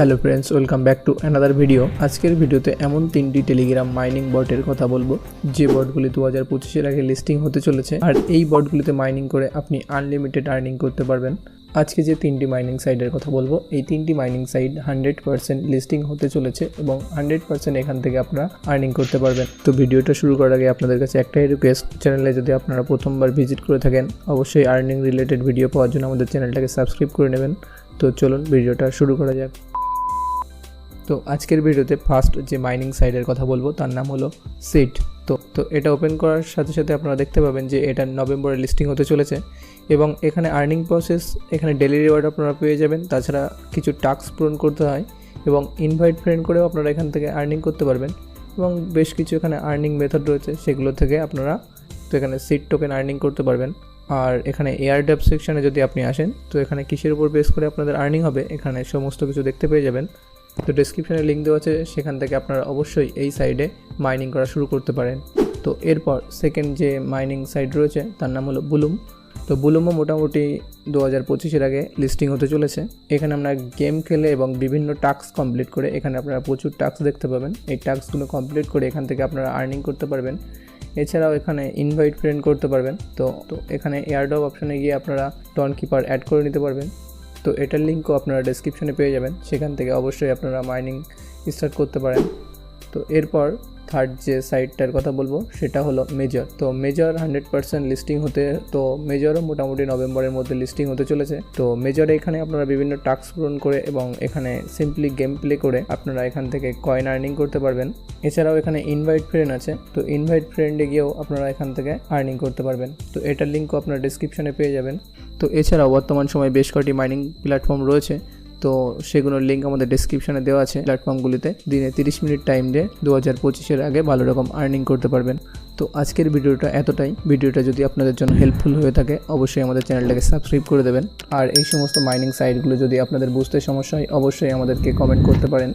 Hello friends, welcome back to another video. আজকের ভিডিওতে এমন 3টি টেলিগ্রাম মাইনিং বটের কথা বলবো যে বটগুলি 2025-এর আগে লিস্টিং হতে চলেছে, আর এই বটগুলিতে মাইনিং করে আপনি আনলিমিটেড আর্নিং করতে পারবেন। আজকে যে 3টি মাইনিং সাইটের কথা বলবো, এই 3টি মাইনিং সাইট 100% লিস্টিং হতে চলেছে এবং 100% এখান থেকে আপনারা আর্নিং করতে পারবেন। তো ভিডিওটা শুরু করার আগে আপনাদের কাছে একটাই রিকোয়েস্ট, চ্যানেলে যদি আপনারা প্রথমবার ভিজিট করে থাকেন অবশ্যই আর্নিং রিলেটেড ভিডিও পাওয়ার জন্য আমাদের চ্যানেলটাকে সাবস্ক্রাইব করে নেবেন। তো চলুন ভিডিওটা শুরু করা যাক। তো আজকের ভিডিওতে ফার্স্ট যে মাইনিং সাইটের কথা বলবো তার নাম হলো সিট। তো এটা ওপেন করার সাথে সাথে আপনারা দেখতে পাবেন যে এটা নভেম্বরে লিস্টিং হতে চলেছে এবং এখানে আর্নিং প্রসেস, এখানে ডেলি রিওয়ার্ড আপনারা পেয়ে যাবেন। তাছাড়া কিছু টাস্ক পূরণ করতে হয় এবং ইনভাইট ফ্রেন্ড করেও আপনারা এখান থেকে আর্নিং করতে পারবেন এবং বেশ কিছু এখানে আর্নিং মেথড রয়েছে, সেগুলো থেকে আপনারা তো এখানে সিট টোকেন আর্নিং করতে পারবেন। আর এখানে এয়ারড্রপ সেকশনে যদি আপনি আসেন তো এখানে কিসের উপর বেস করে আপনাদের আর্নিং হবে এখানে সমস্ত কিছু দেখতে পেয়ে যাবেন। তো ডেসক্রিপশনে লিঙ্ক দেওয়া আছে, সেখান থেকে আপনারা অবশ্যই এই সাইডে মাইনিং করা শুরু করতে পারেন। তো এরপর সেকেন্ড যে মাইনিং সাইট রয়েছে তার নাম হলো বুলুম। তো বুলুমও মোটামুটি 2025-এর আগে লিস্টিং হতে চলেছে। এখানে আমরা গেম খেলে এবং বিভিন্ন টাস্ক কমপ্লিট করে এখানে আপনারা প্রচুর টাস্ক দেখতে পাবেন। এই টাস্কগুলো কমপ্লিট করে এখান থেকে আপনারা আর্নিং করতে পারবেন। এছাড়াও এখানে ইনভাইট ফ্রেন্ড করতে পারবেন। তো এখানে এয়ারড্রপ অপশানে গিয়ে আপনারা টন কিপার অ্যাড করে নিতে পারবেন। তো এটার লিঙ্কও আপনারা ডেসক্রিপশনে পেয়ে যাবেন, সেখান থেকে অবশ্যই আপনারা মাইনিং স্টার্ট করতে পারেন। তো এরপর থার্ড যে সাইটটার কথা বলবো সেটা হলো মেজর। তো মেজর 100% লিস্টিং হতে, তো মেজরও মোটামুটি নভেম্বরের মধ্যে লিস্টিং হতে চলেছে। তো মেজরে এখানে আপনারা বিভিন্ন টাস্ক পূরণ করে এবং এখানে সিম্পলি গেম প্লে করে আপনারা এখান থেকে কয়েন আর্নিং করতে পারবেন। এছাড়াও এখানে ইনভাইট ফ্রেন্ড আছে, তো ইনভাইট ফ্রেন্ডে গিয়েও আপনারা এখান থেকে আর্নিং করতে পারবেন। তো এটার লিঙ্কও আপনারা ডেসক্রিপশনে পেয়ে যাবেন। তো এছাড়াও বর্তমান সময়ে বেশ কয়েকটি মাইনিং প্ল্যাটফর্ম রয়েছে, তো সেগুলোর লিঙ্ক আমাদের ডেসক্রিপশনে দেওয়া আছে। প্ল্যাটফর্মগুলিতে দিনে 30 মিনিট টাইম দিয়ে 2025-এর আগে ভালো রকম আর্নিং করতে পারবেন। তো আজকের ভিডিওটা এতটাই। ভিডিওটা যদি আপনাদের জন্য হেল্পফুল হয়ে থাকে অবশ্যই আমাদের চ্যানেলটাকে সাবস্ক্রাইব করে দেবেন। আর এই সমস্ত মাইনিং সাইটগুলো যদি আপনাদের বুঝতে সমস্যা হয় অবশ্যই আমাদেরকে কমেন্ট করতে পারেন।